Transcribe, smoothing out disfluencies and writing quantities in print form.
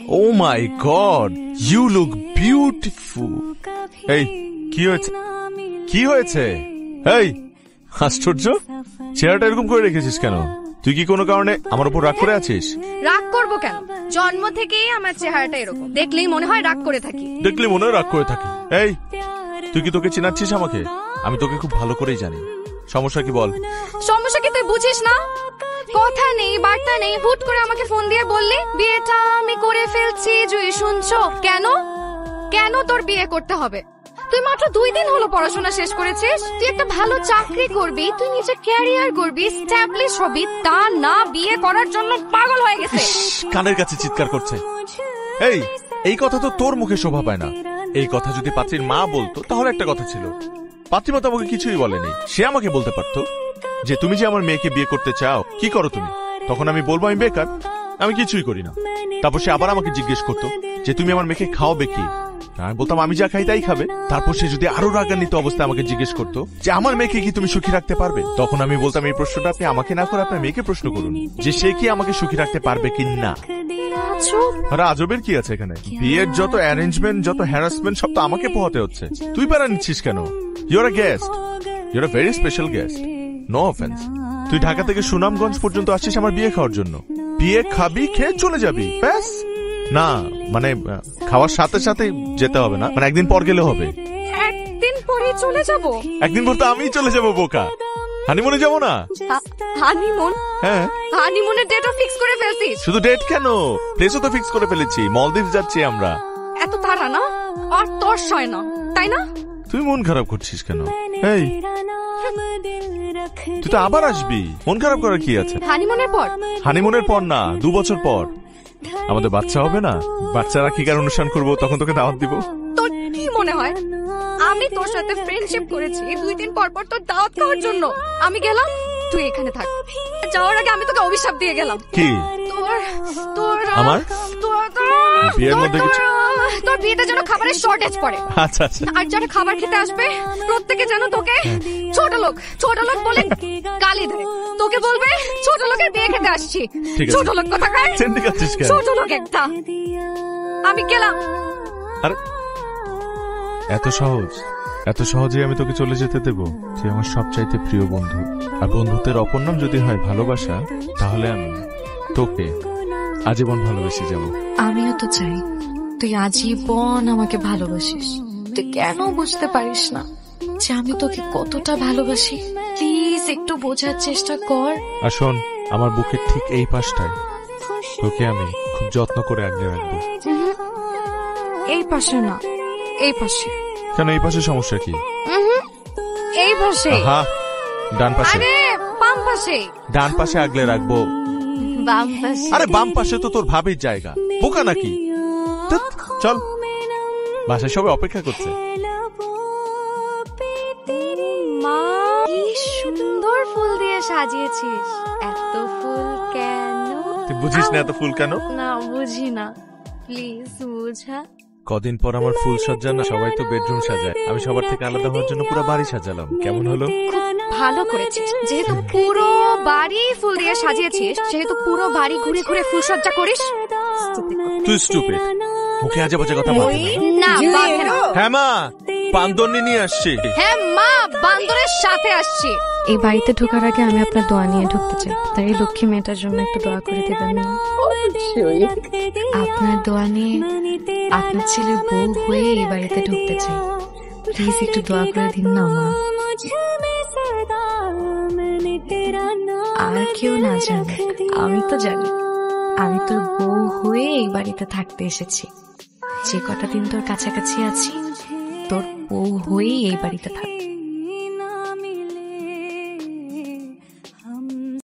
Oh my God, you look beautiful. এই কি হয়েছে? কি হয়েছে? এই আশ্চর্য, চেহারাটা এরকম করে রেখেছিস কেন? তুই কি কোনো কারণে আমার উপর রাগ করে আছিস? রাগ করবো কেন? জন্ম থেকেই আমার চেহারাটা এরকম, দেখলেই মনে হয় রাগ করে থাকি। দেখলেই মনে হয় রাগ করে থাকি। এই তুই কি তোকে চিনাচ্ছিস আমাকে? আমি তোকে খুব ভালো করেই জানি। সমস্যা কি বল? সমস্যা কি তুই বুঝিস না? কথা নেই বার্তা নেই, হুট করে আমাকে ফোন দিয়ে বললি বিয়েটা আমি করে ফেলছি। জুই শুনছো? কেন কেন তোর বিয়ে করতে হবে? তুই মাত্র 2 দিন হলো পড়াশোনা শেষ করেছিস। তুই একটা ভালো চাকরি করবি, তুই নিজে ক্যারিয়ার করবি, এস্টাবলিশ হবি, তা না বিয়ে করার জন্য পাগল হয়ে গেছে। কানের কাছে চিৎকার করছে। এই কথা তো তোর মুখে শোভা পায় না। এই কথা যদি পাত্রীর মা বলতো তাহলে একটা কথা ছিল। পাত্রী মা তো আমাকে কিছুই বলেনি। সে আমাকে বলতে পারতো যে তুমি যে আমার মেয়েকে বিয়ে করতে চাও, কি করো তুমি? তখন আমি বলবো আমি বেকার, আমি কিছুই করি না। তারপর সে আবার আমাকে জিজ্ঞেস করতো যে তুমি আমার মেয়েকে খাওয়াবে কি? আমি বলতাম আমি যা খাই তাই খাবে। তারপর সে যদি আরো রাগান্বিত অবস্থায় আমাকে জিজ্ঞেস করতো যে আমার মেয়েকে কি তুমি সুখী রাখতে পারবে? তখন আমি বলতাম এই প্রশ্নটা আপনি আমাকে না করে আপনার মেয়েকে প্রশ্ন করুন যে সে কি আমাকে সুখী রাখতে পারবে কি না। আরে আজবের কি আছে এখানে? বিয়ের যত অ্যারেঞ্জমেন্ট, যত হ্যারাসমেন্ট সব তো আমাকে পোহাতে হচ্ছে। তুই প্যারা নিচ্ছিস কেন? You're a guest, you're a very special guest. No offence. তুই ঢাকা থেকে সুনামগঞ্জ পর্যন্ত আসছিস আমার বিয়ে খাওয়ার জন্য। বিয়ে খাবি, খেয়ে চলে যাবি, ব্যাস। না মানে খাওয়ার সাথে সাথে যেতে হবে না, মানে একদিন পর গেলে হবে। একদিন পরে চলে যাব? একদিন পর তো আমি চলে যাব বোকা। হানিমুনে যাব না? হানিমুন? হ্যাঁ, হানিমুনের ডেটও ফিক্স করে ফেলছিস? শুধু ডেট কেন, প্লেসও তো ফিক্স করে ফেলেছি। মলদ্বীপ যাচ্ছি আমরা। এত তাড়া না? আর তোর সয় না, তাই না? তুই মন খারাপ করছিস কেন? এই তুই তো আবার আসবি, মন খারাপ করার কি আছে? হানিমুনের পর? হানিমুনের পর না, 2 বছর পর আমাদের বাচ্চা হবে না? বাচ্চা রাখিকার অনুষ্ঠান করবো, তখন তোকে দাওয়াত দিব। তোর কি মনে হয় আমি তোর সাথে ফ্রেন্ডশিপ করেছি 2 দিন পর পর তোর দাওয়াত খাওয়ার জন্য? আমি গেলাম, তুই এখানে থাক। যাওয়ার আগে আমি তোকে অভিশাপ দিয়ে গেলাম। কি? তোর আমার বিয়ের মধ্যে কিছু? তোর বিয়েতে যেন খাবারের শর্টেজ পড়ে। আচ্ছা আচ্ছা। আর যারা খাবার খেতে আসবে প্রত্যেকে যেন তোকে ছোট লোক বলে গালি দেয়। তোকে বলবে ছোট লোকের বিয়ে খেতে আসছি। ছোট লোক কোথাকার, ছোট লোক একটা। আমি গেলাম। আরে এত সহজে আমি তোকে চলে যেতে দেব? তুই আমার সবচাইতে প্রিয় বন্ধু, আর বন্ধুত্বের অপর নাম যদি হয় ভালোবাসা, তাহলে আমি তোকে আজীবন ভালোবেসে যাব। আমিও তো চাই তুই আজীবন আমাকে ভালোবাসিস। তুই কেন বুঝতে পারিস না যে আমি তোকে কতটা ভালোবাসি? প্লিজ একটু বোঝার চেষ্টা কর। আর শোন, আমার বুকের ঠিক এই পাশটায় তোকে আমি খুব যত্ন করে আগলে রাখবো। এই পাশে না, এই পাশে। কেন? এই পাশে সমস্যা কি? এই পাশে। হ্যাঁ, ডান পাশে। আরে বাম পাশে। ডান পাশে আগলে রাখবো। বাম পাশে? আরে বাম পাশে তো তোর ভাবির জায়গা, বোকা নাকি? চল, বাসায় সবাই অপেক্ষা করছে। মা, কি সুন্দর ফুল দিয়ে সাজিয়েছিস। এত ফুল কেন? তুই বুঝিস না এত ফুল কেন? না, বুঝি না, প্লিজ বুঝা। কদিন পর আমার ফুল সজ্জা না, সবাই তো বেডরুম সাজায়, আমি সবার থেকে আলাদা হওয়ার জন্য পুরো বাড়ি সাজালাম। কেমন হলো? ভালো করেছিস। যেহেতু পুরো বাড়ি ফুল দিয়ে সাজিয়েছিস, সেহেতু পুরো বাড়ি ঘুরে ঘুরে ফুল সজ্জা করিস। তুই স্টুপিড, মুখে আজে বাজে কথা বলবি না। হ্যাঁ মা, বান্দরনি নিয়ে আসছি। হ্যাঁ মা, বান্দরের সাথে আসছি। এই বাড়িতে ঢোকার আগে আমি আপনার দোয়া নিয়ে ঢুকতে চাই। তাই এই লক্ষ্মী মেয়েটার জন্য একটু দোয়া করে দেবেন না? আপনার দোয়া নিয়ে আপনার ছেলে বউ হয়ে এই বাড়িতে ঢুকতে চাই। প্লিজ একটু দোয়া করে দিন না মা। আর কেউ না জানে, আমি তো জানি। আমি তোর বউ হয়ে এই বাড়িতে থাকতে এসেছি। যে কটা দিন তোর কাছাকাছি আছি, তোর বউ হয়েই এই বাড়িতে থাক।